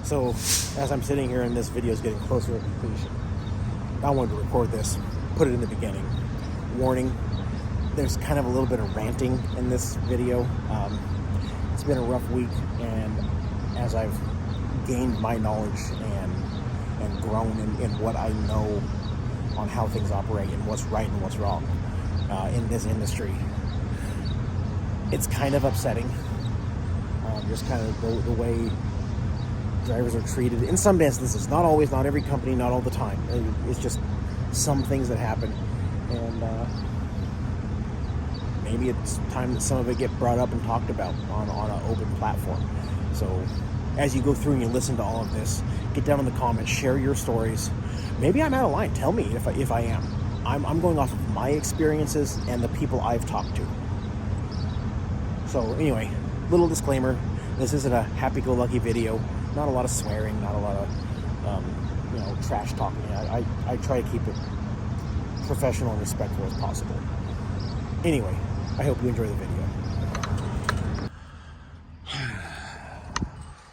So, as I'm sitting here and this video is getting closer to completion, I wanted to record this, put it in the beginning. Warning, there's kind of a little bit of ranting in this video. It's been a rough week, and as I've gained my knowledge and grown in what I know on how things operate and what's right and what's wrong in this industry, it's kind of upsetting. Just kind of the way drivers are treated in some instances. Not always, not every company, not all the time. It's just some things that happen, and maybe it's time that some of it get brought up and talked about on an open platform. So as you go through and you listen to all of this, get down in the comments, share your stories. Maybe I'm out of line. Tell me if I am. I'm going off of my experiences and the people I've talked to. So anyway, little disclaimer, this isn't a happy-go-lucky video. Not a lot of swearing, not a lot of trash talking. I try to keep it professional and respectful as possible. Anyway, I hope you enjoy the video.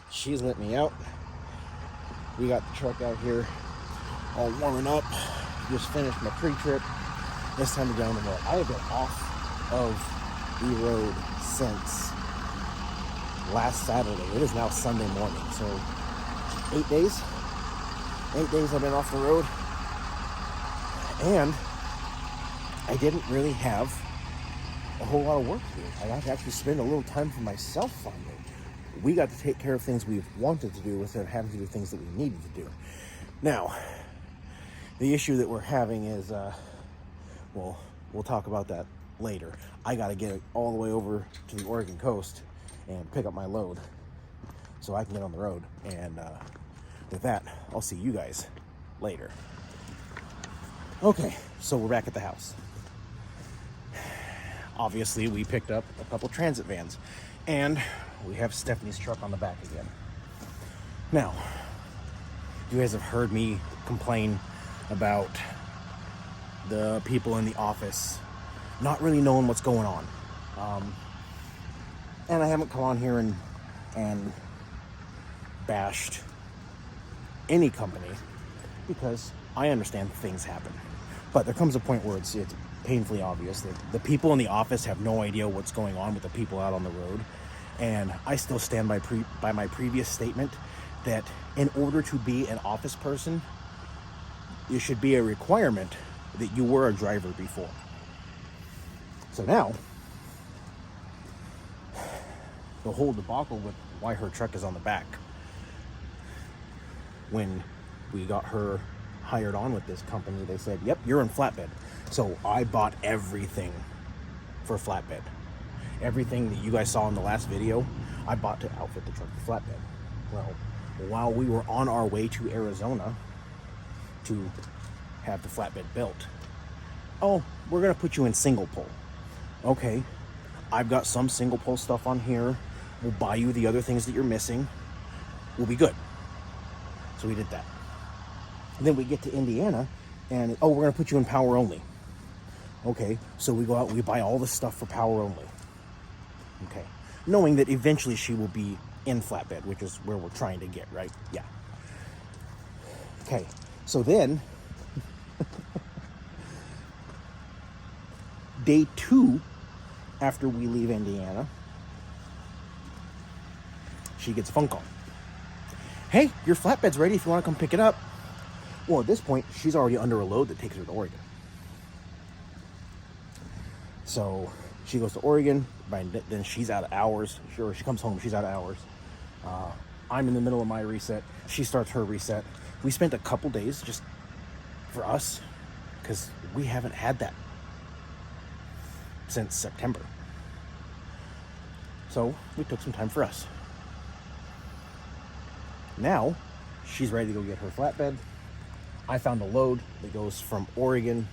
She's let me out. We got the truck out here all warming up. Just finished my pre-trip. It's time to get on the road. I have been off of the road since last Saturday. It is now Sunday morning, so 8 days. 8 days I've been off the road, and I didn't really have a whole lot of work to do. I got to actually spend a little time for myself finally. We got to take care of things we've wanted to do instead of having to do things that we needed to do. Now, the issue that we're having is, well, we'll talk about that later. I got to get it all the way over to the Oregon coast and pick up my load so I can get on the road. And with that, I'll see you guys later. Okay, so we're back at the house. Obviously, we picked up a couple transit vans, and we have Stephanie's truck on the back again. Now, you guys have heard me complain about the people in the office not really knowing what's going on. And I haven't come on here and bashed any company, because I understand things happen. But there comes a point where it's painfully obvious that the people in the office have no idea what's going on with the people out on the road. And I still stand by my previous statement that in order to be an office person, it should be a requirement that you were a driver before. So now, the whole debacle with why her truck is on the back. When we got her hired on with this company, they said, yep, you're in flatbed. So I bought everything for flatbed. Everything that you guys saw in the last video, I bought to outfit the truck for flatbed. Well, while we were on our way to Arizona to have the flatbed built, oh, we're gonna put you in single pole. Okay, I've got some single pole stuff on here. We'll buy you the other things that you're missing. We'll be good. So we did that. And then we get to Indiana, and oh, we're gonna put you in power only. Okay, so we go out and we buy all the stuff for power only. Okay, knowing that eventually she will be in flatbed, which is where we're trying to get, right? Yeah. Okay, so then day 2 after we leave Indiana, she gets a phone call. Hey, your flatbed's ready if you want to come pick it up. Well, at this point, she's already under a load that takes her to Oregon. So she goes to Oregon, then she's out of hours. Sure, she comes home, she's out of hours. I'm in the middle of my reset. She starts her reset. We spent a couple days just for us, because we haven't had that since September. So we took some time for us. Now she's ready to go get her flatbed. I found a load that goes from Oregon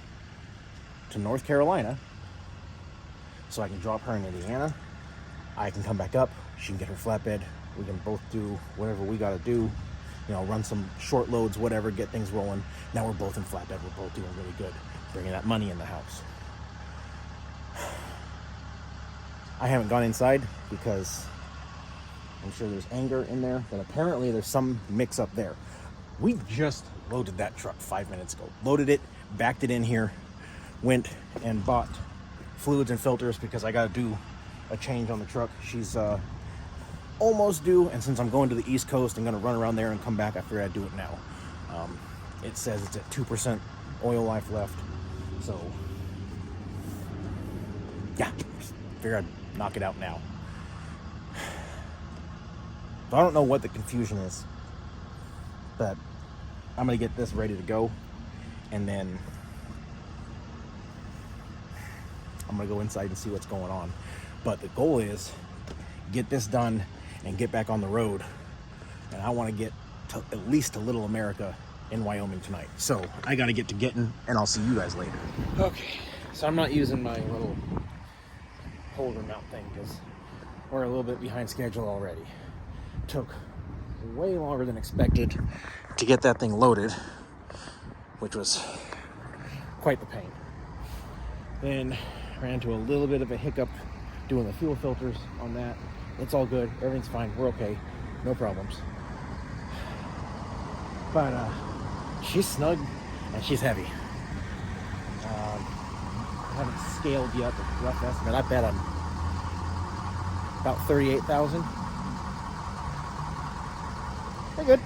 to North Carolina, so I can drop her in Indiana. I can come back up, she can get her flatbed. We can both do whatever we gotta do, run some short loads, whatever, get things rolling. Now we're both in flatbed, we're both doing really good, bringing that money in the house. I haven't gone inside because I'm sure there's anger in there, but apparently there's some mix up there. We just loaded that truck 5 minutes ago. Loaded it, backed it in here, went and bought fluids and filters because I got to do a change on the truck. She's almost due, and since I'm going to the East Coast, I'm going to run around there and come back. I figured I'd do it now. It says it's at 2% oil life left, so yeah, figured I'd knock it out now. So I don't know what the confusion is, but I'm going to get this ready to go, and then I'm going to go inside and see what's going on. But the goal is get this done and get back on the road, and I want to get to at least to Little America in Wyoming tonight. So I got to get to getting, and I'll see you guys later. Okay, so I'm not using my little holder mount thing because we're a little bit behind schedule already. Took way longer than expected to get that thing loaded, which was quite the pain. Then ran into a little bit of a hiccup doing the fuel filters on that. It's all good, everything's fine, we're okay, no problems. But she's snug and she's heavy. I haven't scaled yet, but rough estimate, I bet I'm about 38,000. Pretty good.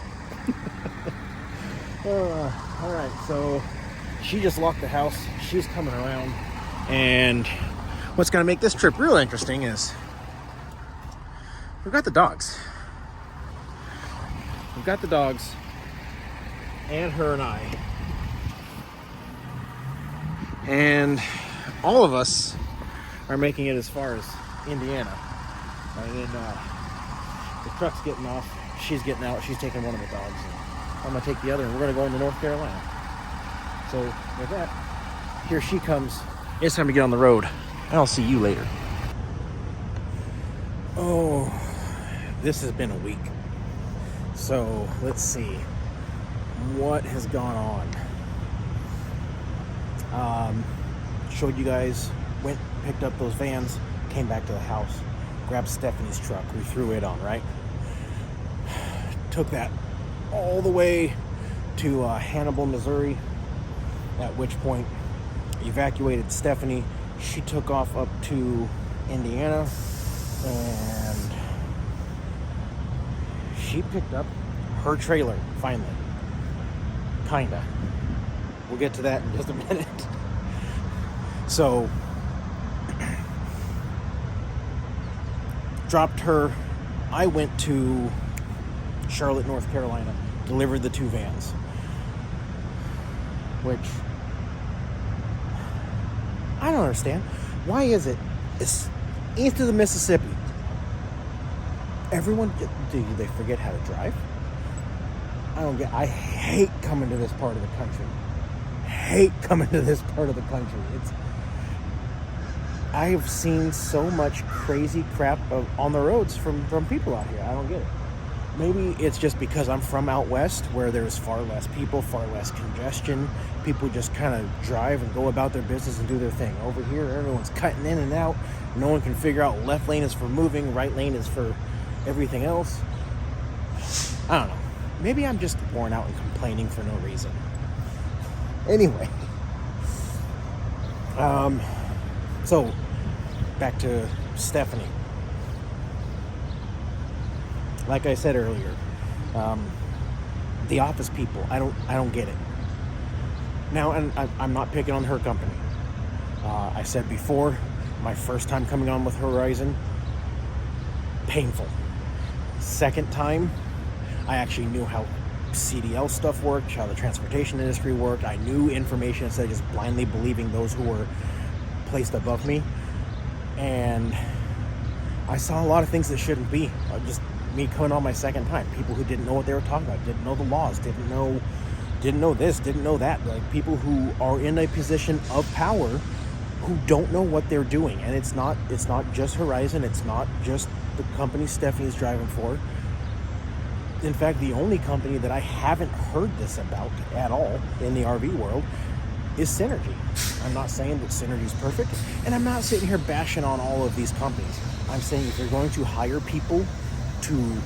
All right, so she just locked the house. She's coming around, and what's going to make this trip real interesting is we've got the dogs. We've got the dogs, and her and I, and all of us are making it as far as Indiana. And then the truck's getting off. She's getting out. She's taking one of the dogs. And I'm going to take the other, and we're going to go into North Carolina. So with that, here she comes. It's time to get on the road, and I'll see you later. Oh, this has been a week. So let's see what has gone on. Showed you guys, went, picked up those vans, came back to the house, grabbed Stephanie's truck. We threw it on, right? Took that all the way to Hannibal, Missouri, at which point evacuated Stephanie. She took off up to Indiana, and she picked up her trailer, finally. Kinda. We'll get to that in just a minute. So, dropped her. I went to Charlotte, North Carolina, delivered the 2 vans, which I don't understand. Why is it? It's east of the Mississippi. Everyone, do they forget how to drive? I hate coming to this part of the country. I have seen so much crazy crap on the roads from people out here. I don't get it. Maybe it's just because I'm from out west where there's far less people, far less congestion. People just kind of drive and go about their business and do their thing. Over here, everyone's cutting in and out. No one can figure out left lane is for moving, right lane is for everything else. I don't know. Maybe I'm just worn out and complaining for no reason. Anyway. So, back to Stephanie. Like I said earlier, the office people, I don't get it. Now, and I'm not picking on her company. I said before, my first time coming on with Horizon, painful. Second time, I actually knew how CDL stuff worked, how the transportation industry worked. I knew information instead of just blindly believing those who were placed above me. And I saw a lot of things that shouldn't be. Just me coming on my second time. People who didn't know what they were talking about, didn't know the laws, didn't know this, didn't know that. Like people who are in a position of power who don't know what they're doing. And it's not just Horizon, it's not just the company Stephanie's driving for. In fact, the only company that I haven't heard this about at all in the RV world is Synergy. I'm not saying that Synergy is perfect, and I'm not sitting here bashing on all of these companies. I'm saying if you're going to hire people to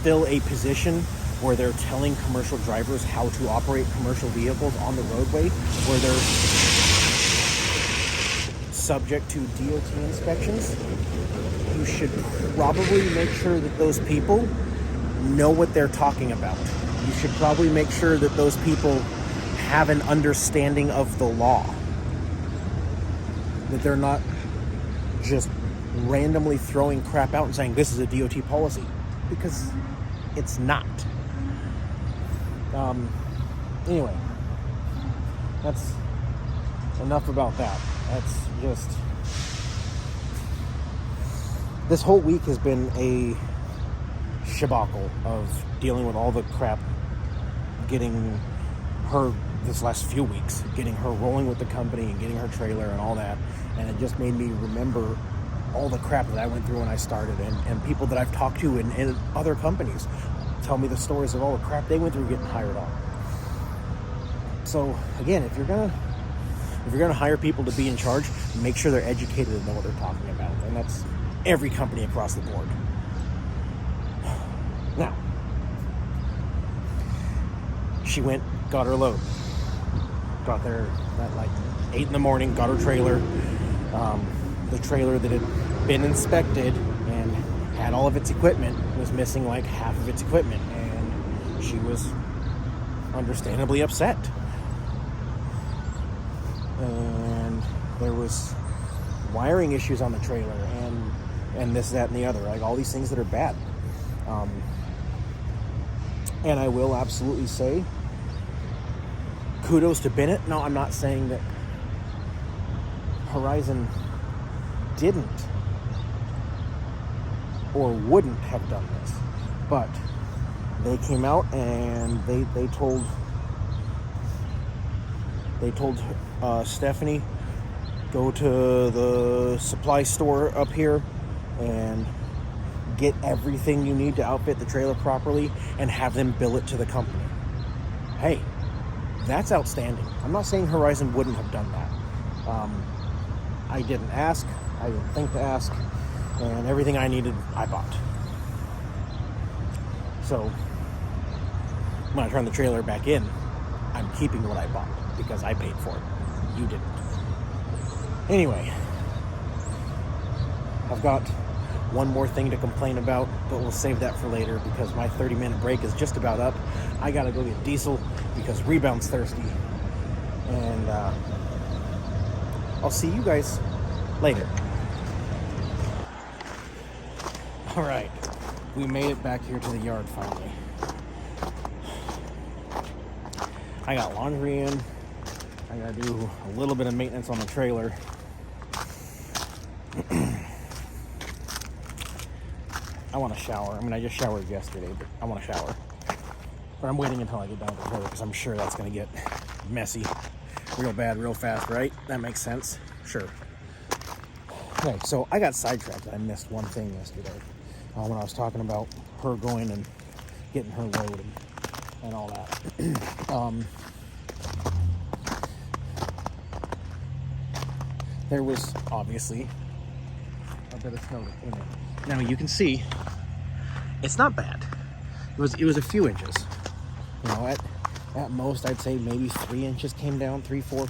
fill a position where they're telling commercial drivers how to operate commercial vehicles on the roadway, where they're subject to DOT inspections, you should probably make sure that those people know what they're talking about. You should probably make sure that those people have an understanding of the law. That they're not just randomly throwing crap out and saying this is a DOT policy, because it's not. Anyway, that's enough about that. That's just, this whole week has been a shabacle of dealing with all the crap, getting her, this last few weeks, getting her rolling with the company and getting her trailer and all that. And it just made me remember all the crap that I went through when I started, and people that I've talked to in other companies tell me the stories of all the crap they went through getting hired on. So again, if you're gonna hire people to be in charge, make sure they're educated and know what they're talking about. And that's every company across the board. Now, she went, got her load. Got there at like 8 in the morning, got her trailer. The trailer that had been inspected and had all of its equipment was missing like half of its equipment, and she was understandably upset. And there was wiring issues on the trailer, and this, that, and the other, like all these things that are bad. And I will absolutely say, kudos to Bennett. No, I'm not saying that Horizon didn't or wouldn't have done this, but they came out and they told Stephanie, go to the supply store up here and get everything you need to outfit the trailer properly and have them bill it to the company. Hey, that's outstanding. I'm not saying Horizon wouldn't have done that. I didn't ask. I didn't think to ask. And everything I needed, I bought. So when I turn the trailer back in, I'm keeping what I bought because I paid for it. You didn't. Anyway, I've got one more thing to complain about, but we'll save that for later because my 30-minute break is just about up. I gotta go get diesel because Rebound's thirsty. And I'll see you guys later. All right, we made it back here to the yard finally. I got laundry in. I gotta do a little bit of maintenance on the trailer. I want to shower. I mean, I just showered yesterday, but I want to shower. But I'm waiting until I get done with the trailer because I'm sure that's going to get messy real bad, real fast, right? That makes sense? Sure. Okay, so I got sidetracked. I missed one thing yesterday when I was talking about her going and getting her load and all that. There was obviously a bit of snow that came in. Now you can see it's not bad. It was a few inches. You know, at most I'd say maybe 3 inches came down, 3-4.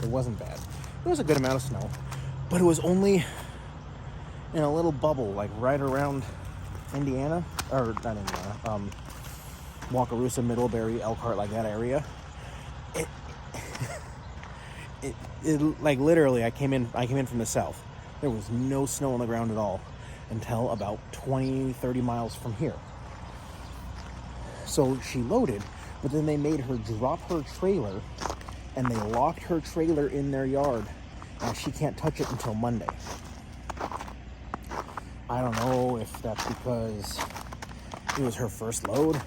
It wasn't bad. It was a good amount of snow, but it was only in a little bubble, like right around Indiana, or not Indiana, Wakarusa, Middlebury, Elkhart, like that area. It like literally, I came in from the south. There was no snow on the ground at all until about 20-30 miles from here. So she loaded, but then they made her drop her trailer, and they locked her trailer in their yard, and she can't touch it until Monday. I don't know if that's because it was her first load,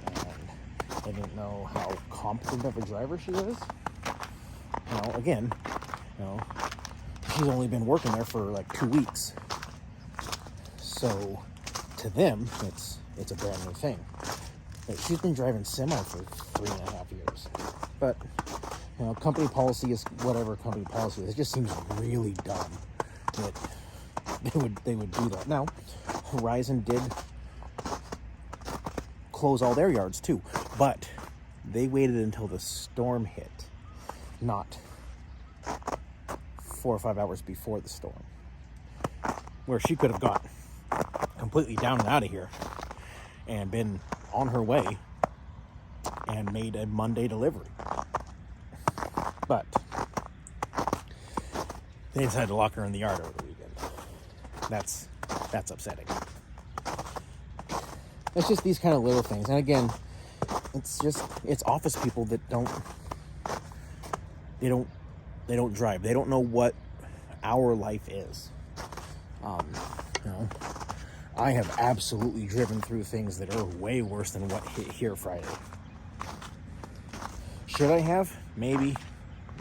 and they didn't know how competent of a driver she is. You know, again, you know, she's only been working there for like 2 weeks. So to them, it's a brand new thing. She's been driving semi for 3.5 years. But, you know, company policy is whatever company policy is. It just seems really dumb that they would do that. Now, Horizon did close all their yards too, but they waited until the storm hit, not 4 or 5 hours before the storm, where she could have got completely down and out of here and been on her way and made a Monday delivery. But they decided to lock her in the yard over the weekend. That's upsetting. It's just these kind of little things. And again, it's office people that don't drive. They don't know what our life is. I have absolutely driven through things that are way worse than what hit here Friday. Should I have? Maybe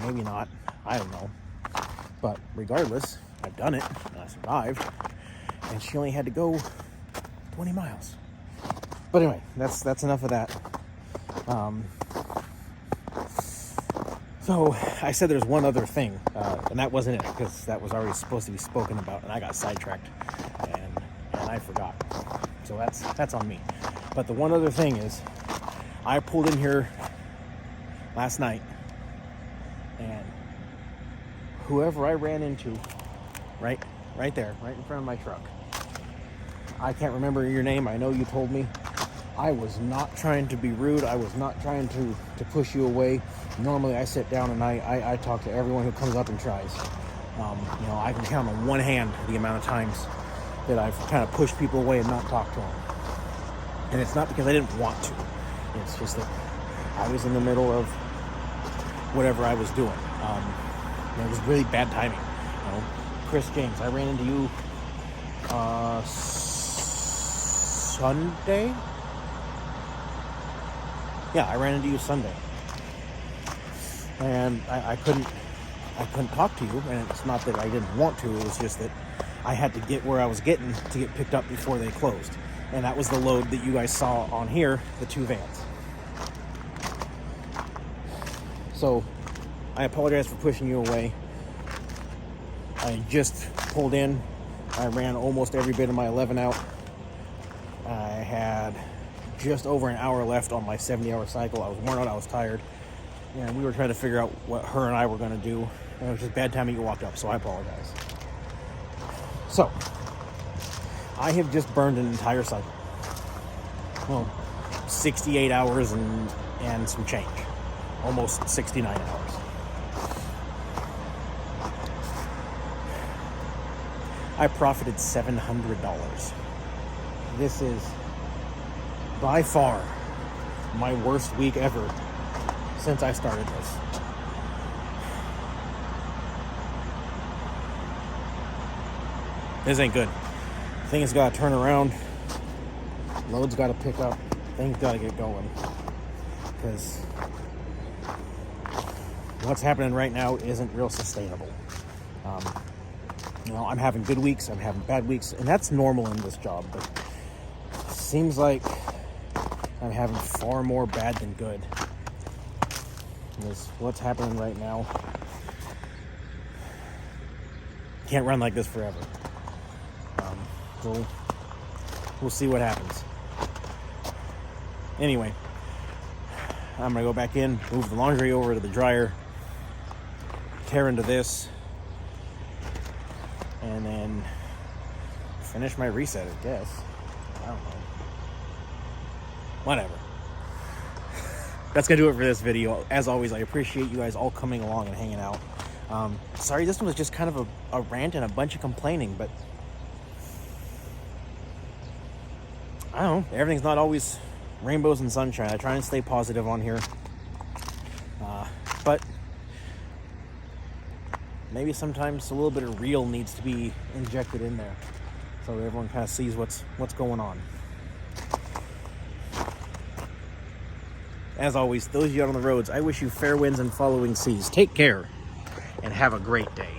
not. I don't know. But regardless, I've done it and I survived. And she only had to go 20 miles. But anyway, that's enough of that. So I said there's one other thing, and that wasn't it, because that was already supposed to be spoken about, and I got sidetracked, and I forgot. So that's on me. But the one other thing is, I pulled in here last night, and whoever I ran into, right there, right in front of my truck. I can't remember your name. I know you told me. I was not trying to be rude. I was not trying to push you away. Normally I sit down and I talk to everyone who comes up and tries. I can count on one hand the amount of times that I've kind of pushed people away and not talked to them. And it's not because I didn't want to. It's just that I was in the middle of whatever I was doing. It was really bad timing. Chris James, I ran into you Sunday? Yeah, I ran into you Sunday. And I couldn't talk to you, and it's not that I didn't want to, it was just that I had to get where I was getting to get picked up before they closed. And that was the load that you guys saw on here, the 2 vans. So, I apologize for pushing you away. I just pulled in. I ran almost every bit of my 11 out. I had just over an hour left on my 70-hour cycle. I was worn out, I was tired. And we were trying to figure out what her and I were going to do. And it was just bad timing you walked up, so I apologize. So, I have just burned an entire cycle. Well, 68 hours and some change. Almost 69 hours. I profited $700. This is by far my worst week ever since I started this. This ain't good. Things gotta turn around. Loads gotta pick up. Things gotta get going. Because what's happening right now isn't real sustainable. I'm having good weeks, I'm having bad weeks, and that's normal in this job, but it seems like I'm having far more bad than good. Because what's happening right now, can't run like this forever. We'll see what happens. Anyway, I'm gonna go back in, move the laundry over to the dryer, tear into this, and then finish my reset, I guess. I don't know. Whatever. That's gonna do it for this video. As always, I appreciate you guys all coming along and hanging out. Sorry, this one was just kind of a rant and a bunch of complaining, but I don't know. Everything's not always rainbows and sunshine. I try and stay positive on here. But maybe sometimes a little bit of real needs to be injected in there so everyone kind of sees what's going on. As always, those of you out on the roads, I wish you fair winds and following seas. Take care and have a great day.